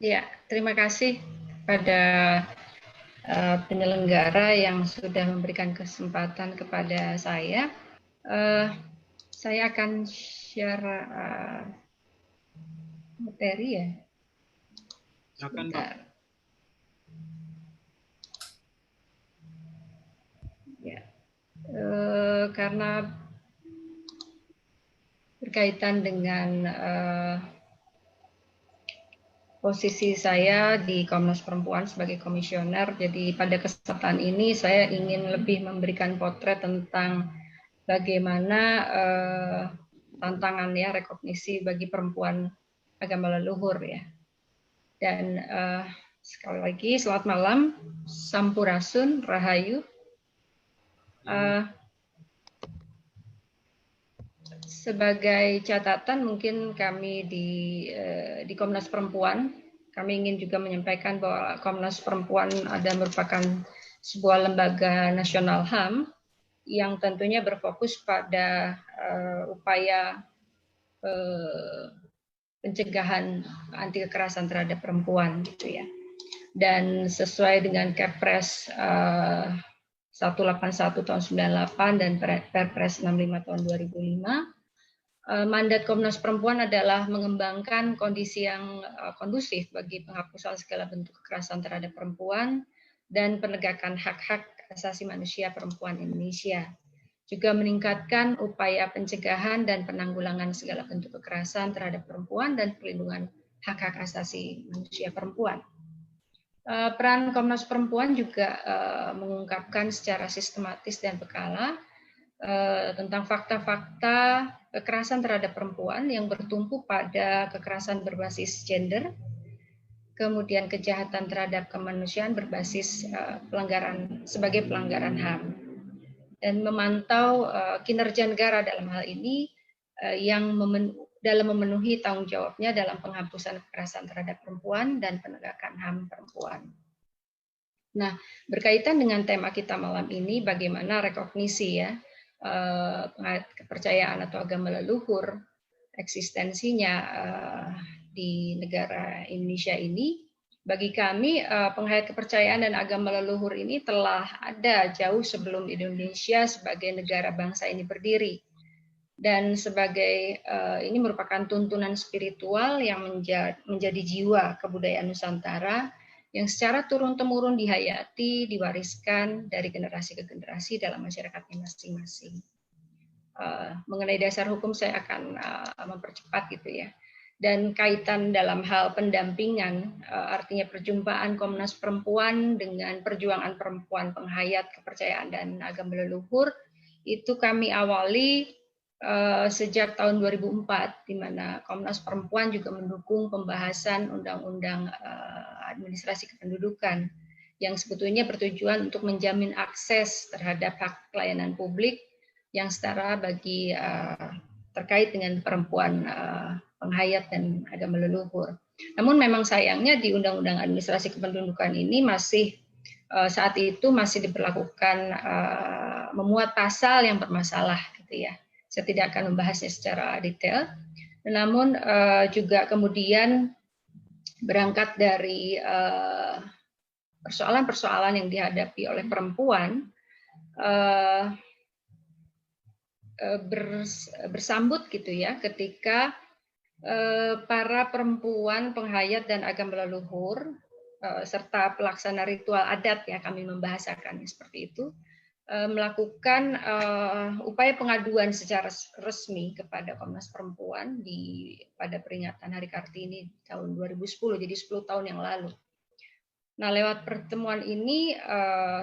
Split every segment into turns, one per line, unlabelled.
Ya, terima kasih pada penyelenggara yang sudah memberikan kesempatan kepada saya. Saya akan share materi ya. Sebentar. Ya, karena berkaitan dengan posisi saya di Komnas Perempuan sebagai komisioner, jadi pada kesempatan ini saya ingin lebih memberikan potret tentang bagaimana tantangan ya rekognisi bagi perempuan agama leluhur ya. Dan sekali lagi selamat malam, Sampurasun, Rahayu. Sebagai catatan mungkin kami di Komnas Perempuan, kami ingin juga menyampaikan bahwa Komnas Perempuan merupakan sebuah lembaga nasional HAM yang tentunya berfokus pada upaya pencegahan anti kekerasan terhadap perempuan gitu ya. Dan sesuai dengan Kepres 181 tahun 98 dan Perpres 65 tahun 2005, mandat Komnas Perempuan adalah mengembangkan kondisi yang kondusif bagi penghapusan segala bentuk kekerasan terhadap perempuan dan penegakan hak-hak asasi manusia perempuan Indonesia. Juga meningkatkan upaya pencegahan dan penanggulangan segala bentuk kekerasan terhadap perempuan dan perlindungan hak-hak asasi manusia perempuan. Peran Komnas Perempuan juga mengungkapkan secara sistematis dan berkala tentang fakta-fakta kekerasan terhadap perempuan yang bertumpu pada kekerasan berbasis gender, kemudian kejahatan terhadap kemanusiaan berbasis sebagai pelanggaran HAM, dan memantau kinerja negara dalam hal ini dalam memenuhi tanggung jawabnya dalam penghapusan kekerasan terhadap perempuan dan penegakan HAM perempuan. Nah, berkaitan dengan tema kita malam ini, bagaimana rekognisi ya kepercayaan atau agama leluhur eksistensinya di negara Indonesia ini. Bagi kami penghayat kepercayaan dan agama leluhur ini telah ada jauh sebelum Indonesia sebagai negara bangsa ini berdiri, dan sebagai ini merupakan tuntunan spiritual yang menjadi jiwa kebudayaan Nusantara yang secara turun-temurun dihayati, diwariskan dari generasi ke generasi dalam masyarakatnya masing-masing. Mengenai dasar hukum saya akan mempercepat gitu ya. Dan kaitan dalam hal pendampingan, artinya perjumpaan Komnas Perempuan dengan perjuangan perempuan penghayat kepercayaan dan agama leluhur, itu kami awali sejak tahun 2004, di mana Komnas Perempuan juga mendukung pembahasan Undang-Undang Administrasi Kependudukan yang sebetulnya bertujuan untuk menjamin akses terhadap hak pelayanan publik yang setara bagi terkait dengan perempuan penghayat dan agama leluhur. Namun memang sayangnya di Undang-Undang Administrasi Kependudukan ini masih saat itu masih diberlakukan memuat pasal yang bermasalah gitu ya. Saya tidak akan membahasnya secara detail, namun juga kemudian berangkat dari persoalan-persoalan yang dihadapi oleh perempuan bersambut gitu ya, ketika para perempuan penghayat dan agama leluhur serta pelaksana ritual adat ya, kami membahasakannya seperti itu, melakukan upaya pengaduan secara resmi kepada Komnas Perempuan pada peringatan Hari Kartini tahun 2010, jadi 10 tahun yang lalu. Nah, lewat pertemuan ini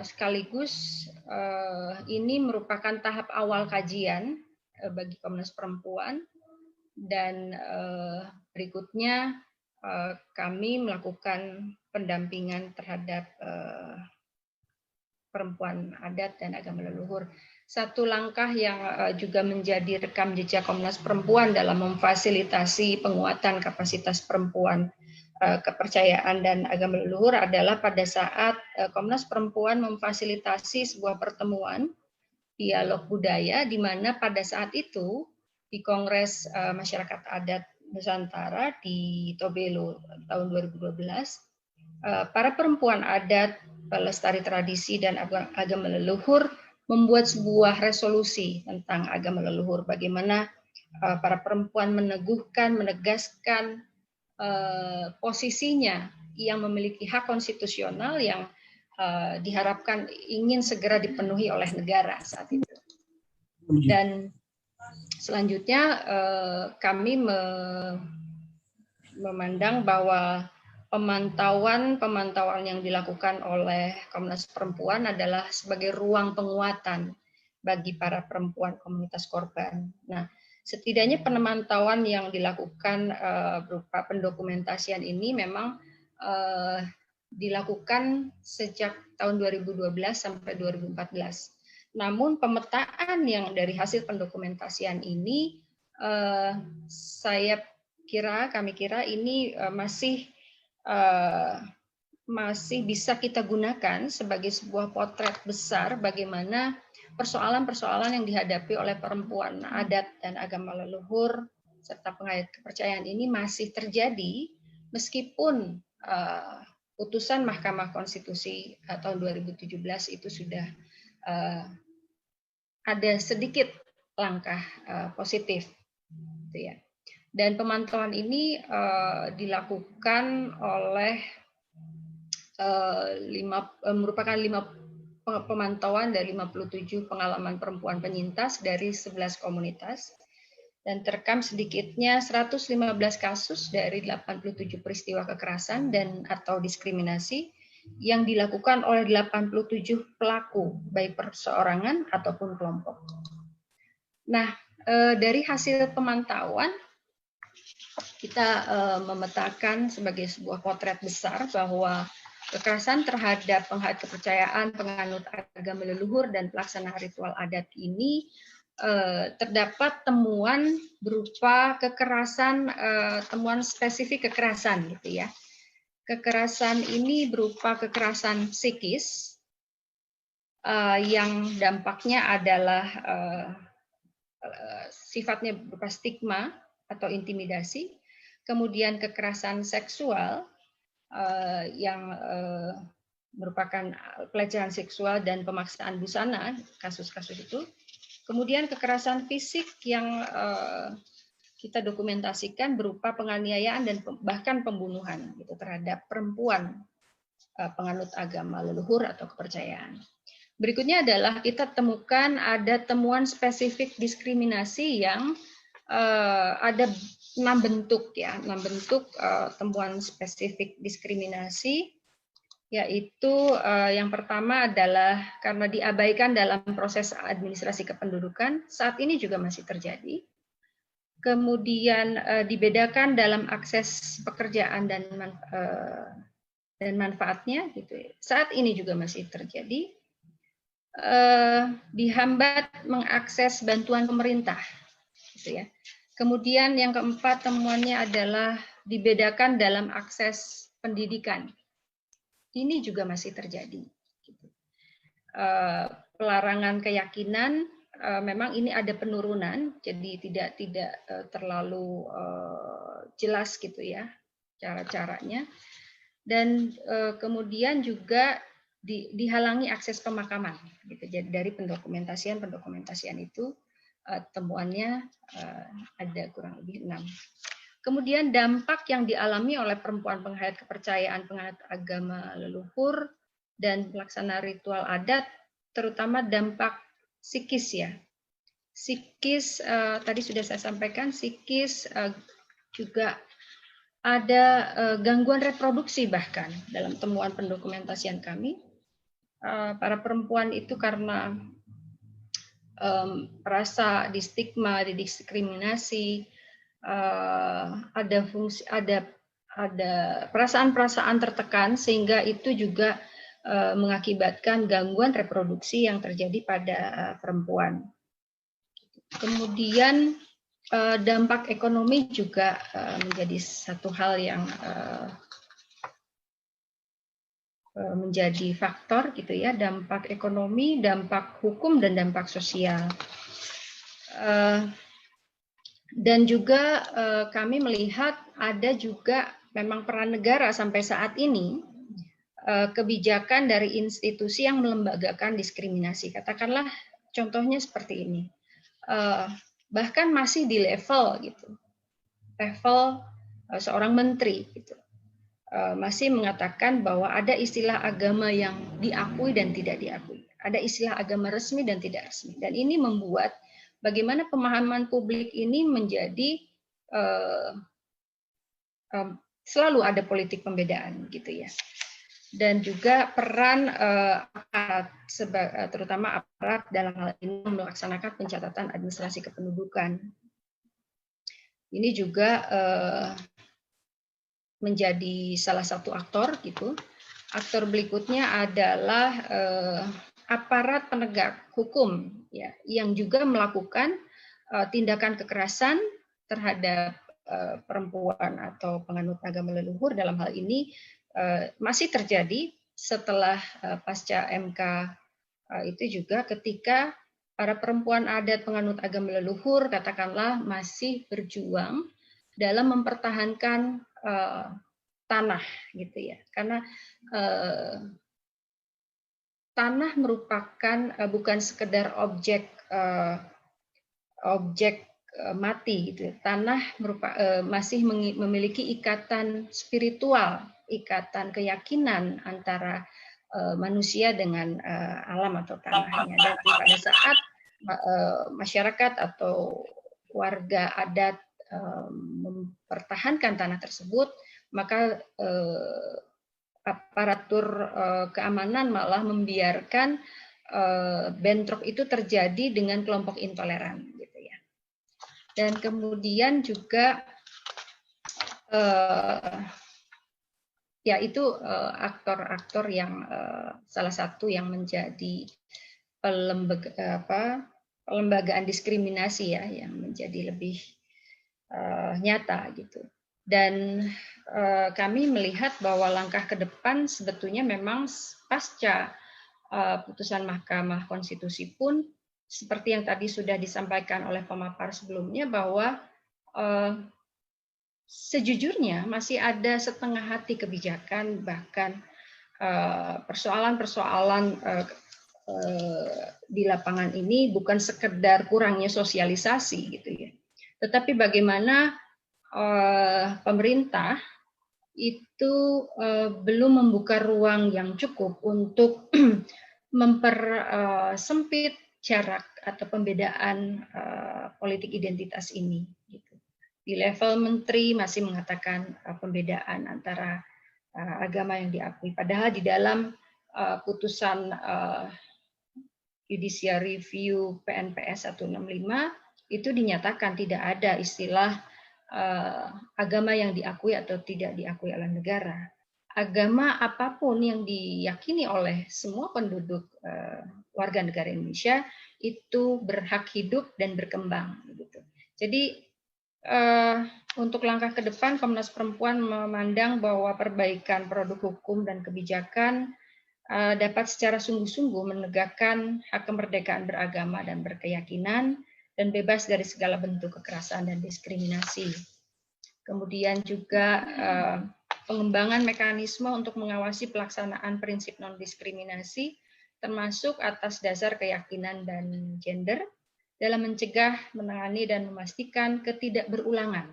sekaligus ini merupakan tahap awal kajian bagi Komnas Perempuan, dan berikutnya kami melakukan pendampingan terhadap perempuan adat dan agama leluhur. Satu langkah yang juga menjadi rekam jejak Komnas Perempuan dalam memfasilitasi penguatan kapasitas perempuan kepercayaan dan agama leluhur adalah pada saat Komnas Perempuan memfasilitasi sebuah pertemuan dialog budaya, di mana pada saat itu di Kongres Masyarakat Adat Nusantara di Tobelo tahun 2012, para perempuan adat, pelestari tradisi dan agama leluhur membuat sebuah resolusi tentang agama leluhur, bagaimana para perempuan menegaskan posisinya yang memiliki hak konstitusional yang diharapkan ingin segera dipenuhi oleh negara saat itu. Dan selanjutnya kami memandang bahwa pemantauan yang dilakukan oleh Komnas Perempuan adalah sebagai ruang penguatan bagi para perempuan komunitas korban. Nah, setidaknya pemantauan yang dilakukan berupa pendokumentasian ini memang dilakukan sejak tahun 2012 sampai 2014. Namun pemetaan yang dari hasil pendokumentasian ini kami kira ini masih bisa kita gunakan sebagai sebuah potret besar bagaimana persoalan-persoalan yang dihadapi oleh perempuan adat dan agama leluhur serta penghayat kepercayaan ini masih terjadi meskipun putusan Mahkamah Konstitusi tahun 2017 itu sudah ada sedikit langkah positif, gitu ya. Dan pemantauan ini dilakukan oleh merupakan 5 pemantauan dari 57 pengalaman perempuan penyintas dari 11 komunitas dan terekam sedikitnya 115 kasus dari 87 peristiwa kekerasan dan atau diskriminasi yang dilakukan oleh 87 pelaku baik perseorangan ataupun kelompok. Nah, dari hasil pemantauan kita memetakan sebagai sebuah potret besar bahwa kekerasan terhadap penghayat kepercayaan, penganut agama leluhur, dan pelaksana ritual adat ini terdapat temuan berupa kekerasan, temuan spesifik kekerasan, gitu ya. Kekerasan ini berupa kekerasan psikis yang dampaknya adalah sifatnya berupa stigma atau intimidasi. Kemudian kekerasan seksual yang merupakan pelecehan seksual dan pemaksaan busana, kasus-kasus itu. Kemudian kekerasan fisik yang kita dokumentasikan berupa penganiayaan dan bahkan pembunuhan gitu, terhadap perempuan penganut agama leluhur atau kepercayaan. Berikutnya adalah kita temukan ada temuan spesifik diskriminasi yang ada 6 bentuk ya, 6 bentuk temuan spesifik diskriminasi, yaitu yang pertama adalah karena diabaikan dalam proses administrasi kependudukan, saat ini juga masih terjadi. Kemudian dibedakan dalam akses pekerjaan dan manfaatnya, gitu ya. Saat ini juga masih terjadi. Dihambat mengakses bantuan pemerintah, gitu ya. Kemudian yang keempat temuannya adalah dibedakan dalam akses pendidikan. Ini juga masih terjadi. Pelarangan keyakinan memang ini ada penurunan, jadi tidak terlalu jelas gitu ya cara-caranya. Dan kemudian juga dihalangi akses pemakaman. Gitu. Jadi dari pendokumentasian itu temuannya ada kurang lebih 6. Kemudian dampak yang dialami oleh perempuan penghayat kepercayaan, penganut agama leluhur, dan pelaksana ritual adat, terutama dampak psikis ya. Psikis, tadi sudah saya sampaikan, psikis juga ada gangguan reproduksi bahkan dalam temuan pendokumentasian kami. Para perempuan itu karena merasa distigma, didiskriminasi, ada perasaan-perasaan tertekan sehingga itu juga mengakibatkan gangguan reproduksi yang terjadi pada perempuan. Kemudian dampak ekonomi juga menjadi satu hal yang menjadi faktor gitu ya, dampak ekonomi, dampak hukum dan dampak sosial. Dan juga kami melihat ada juga memang peran negara sampai saat ini, kebijakan dari institusi yang melembagakan diskriminasi. Katakanlah contohnya seperti ini. Bahkan masih di level seorang menteri gitu. Masih mengatakan bahwa ada istilah agama yang diakui dan tidak diakui. Ada istilah agama resmi dan tidak resmi. Dan ini membuat bagaimana pemahaman publik ini menjadi selalu ada politik pembedaan gitu ya. Dan juga peran aparat, terutama aparat dalam hal ini melaksanakan pencatatan administrasi kependudukan. Ini juga menjadi salah satu aktor gitu. Aktor berikutnya adalah aparat penegak hukum ya, yang juga melakukan tindakan kekerasan terhadap perempuan atau penganut agama leluhur. Dalam hal ini masih terjadi setelah pasca MK itu juga ketika para perempuan adat penganut agama leluhur katakanlah masih berjuang dalam mempertahankan tanah gitu ya, karena tanah merupakan bukan sekedar objek mati gitu. Tanah masih memiliki ikatan spiritual, ikatan keyakinan antara manusia dengan alam atau tanahnya. Dan pada saat masyarakat atau warga adat mempertahankan tanah tersebut, maka aparatur keamanan malah membiarkan bentrok itu terjadi dengan kelompok intoleran, gitu ya. Dan kemudian juga ya itu aktor-aktor yang salah satu yang menjadi pelembagaan diskriminasi ya, yang menjadi lebih nyata gitu. Dan kami melihat bahwa langkah ke depan sebetulnya memang pasca putusan Mahkamah Konstitusi pun seperti yang tadi sudah disampaikan oleh pemapar sebelumnya bahwa sejujurnya masih ada setengah hati kebijakan, bahkan persoalan-persoalan di lapangan ini bukan sekedar kurangnya sosialisasi gitu ya, tetapi bagaimana pemerintah itu belum membuka ruang yang cukup untuk mempersempit jarak atau pembedaan politik identitas ini. Gitu. Di level menteri masih mengatakan pembedaan antara agama yang diakui. Padahal di dalam putusan Judicial Review PNPS 165 itu dinyatakan tidak ada istilah agama yang diakui atau tidak diakui oleh negara. Agama apapun yang diyakini oleh semua penduduk warga negara Indonesia itu berhak hidup dan berkembang. Gitu. Jadi untuk langkah ke depan, Komnas Perempuan memandang bahwa perbaikan produk hukum dan kebijakan dapat secara sungguh-sungguh menegakkan hak kemerdekaan beragama dan berkeyakinan, dan bebas dari segala bentuk kekerasan dan diskriminasi. Kemudian juga pengembangan mekanisme untuk mengawasi pelaksanaan prinsip non-diskriminasi, termasuk atas dasar keyakinan dan gender, dalam mencegah, menangani, dan memastikan ketidakberulangan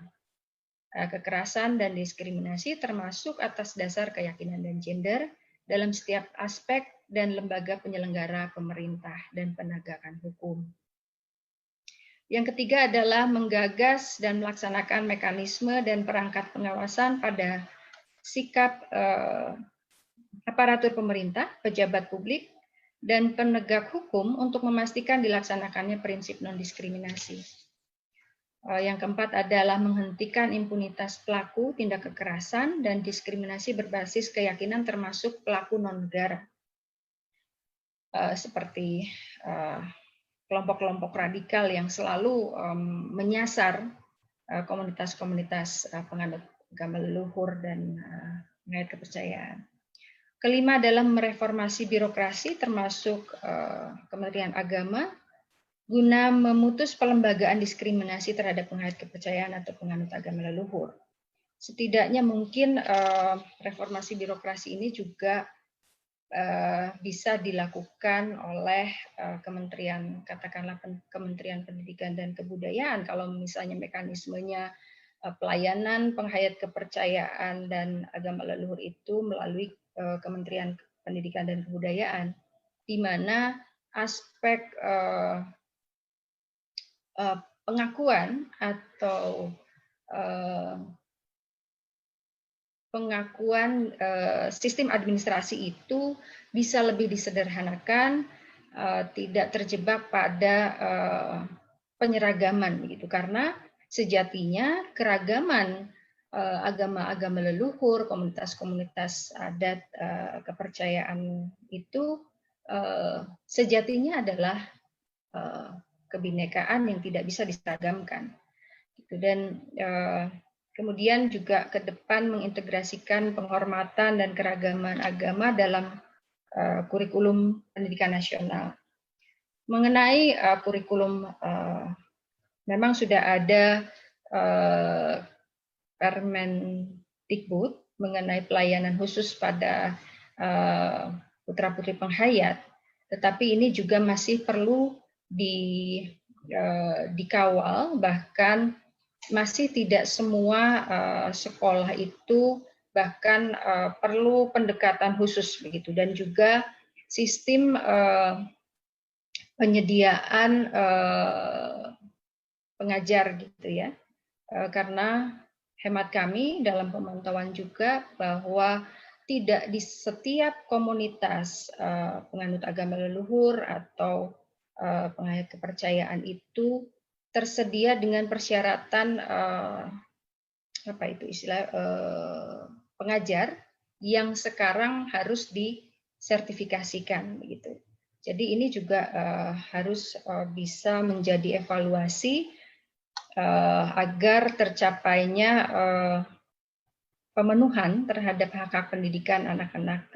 kekerasan dan diskriminasi, termasuk atas dasar keyakinan dan gender, dalam setiap aspek dan lembaga penyelenggara pemerintah dan penegakan hukum. Yang ketiga adalah menggagas dan melaksanakan mekanisme dan perangkat pengawasan pada sikap aparatur pemerintah, pejabat publik, dan penegak hukum untuk memastikan dilaksanakannya prinsip non-diskriminasi. Yang keempat adalah menghentikan impunitas pelaku tindak kekerasan dan diskriminasi berbasis keyakinan termasuk pelaku non-negara. Seperti kelompok-kelompok radikal yang selalu menyasar komunitas-komunitas penganut agama leluhur dan pengait kepercayaan. Kelima adalah mereformasi birokrasi termasuk Kementerian Agama guna memutus pelembagaan diskriminasi terhadap penghayat kepercayaan atau penganut agama leluhur. Setidaknya mungkin reformasi birokrasi ini juga bisa dilakukan oleh kementerian, katakanlah Kementerian Pendidikan dan Kebudayaan, kalau misalnya mekanismenya pelayanan penghayat kepercayaan dan agama leluhur itu melalui Kementerian Pendidikan dan Kebudayaan, di mana aspek pengakuan atau pengakuan sistem administrasi itu bisa lebih disederhanakan, tidak terjebak pada penyeragaman begitu, karena sejatinya keragaman agama-agama leluhur, komunitas-komunitas adat, kepercayaan itu sejatinya adalah kebinekaan yang tidak bisa diseragamkan. Dan kemudian juga ke depan mengintegrasikan penghormatan dan keragaman agama dalam kurikulum pendidikan nasional. Mengenai kurikulum, memang sudah ada Permendikbud mengenai pelayanan khusus pada putra-putri penghayat, tetapi ini juga masih perlu dikawal, bahkan masih tidak semua sekolah itu bahkan perlu pendekatan khusus begitu, dan juga sistem penyediaan pengajar gitu ya, karena hemat kami dalam pemantauan juga bahwa tidak di setiap komunitas penganut agama leluhur atau penghayat kepercayaan itu tersedia dengan persyaratan apa itu istilah pengajar yang sekarang harus disertifikasikan begitu. Jadi ini juga harus bisa menjadi evaluasi agar tercapainya pemenuhan terhadap hak-hak pendidikan anak-anak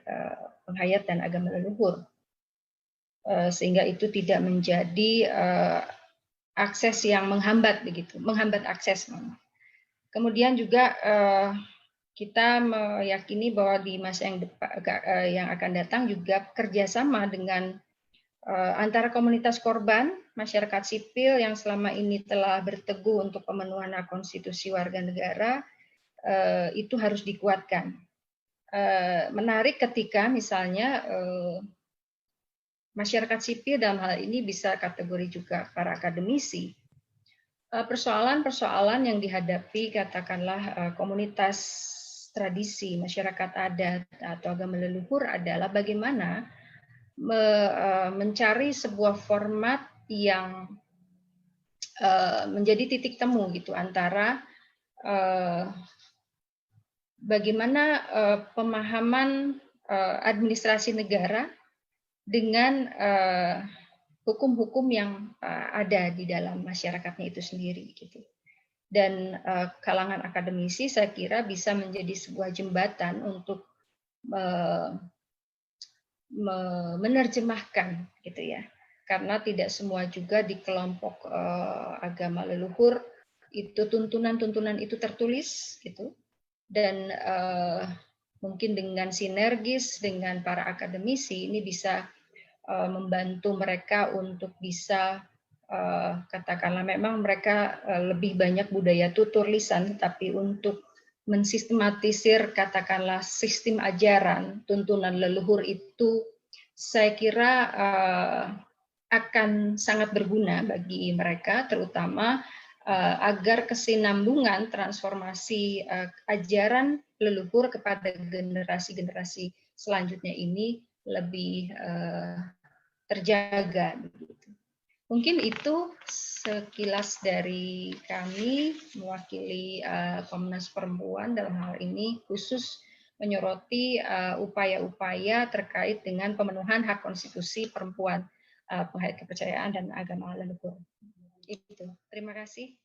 penghayat dan agama leluhur, sehingga itu tidak menjadi akses yang menghambat begitu, menghambat akses. Kemudian juga kita meyakini bahwa di masa yang akan datang juga kerjasama dengan antara komunitas korban, masyarakat sipil yang selama ini telah berteguh untuk pemenuhan hak konstitusi warga negara, itu harus dikuatkan. Menarik ketika misalnya masyarakat sipil dalam hal ini bisa kategori juga para akademisi, persoalan-persoalan yang dihadapi katakanlah komunitas tradisi, masyarakat adat atau agama leluhur adalah bagaimana mencari sebuah format yang menjadi titik temu gitu antara bagaimana pemahaman administrasi negara dengan hukum-hukum yang ada di dalam masyarakatnya itu sendiri gitu. Dan kalangan akademisi saya kira bisa menjadi sebuah jembatan untuk menerjemahkan gitu ya, karena tidak semua juga di kelompok agama leluhur itu tuntunan itu tertulis gitu, dan mungkin dengan sinergis dengan para akademisi ini bisa membantu mereka untuk bisa katakanlah memang mereka lebih banyak budaya tutur lisan, tapi untuk mensistematisir katakanlah sistem ajaran tuntunan leluhur itu saya kira akan sangat berguna bagi mereka, terutama agar kesinambungan transformasi ajaran leluhur kepada generasi-generasi selanjutnya ini lebih terjaga. Mungkin itu sekilas dari kami mewakili Komnas Perempuan dalam hal ini, khusus menyoroti upaya-upaya terkait dengan pemenuhan hak konstitusi perempuan, penghayat kepercayaan dan agama leluhur. Itu. Terima kasih.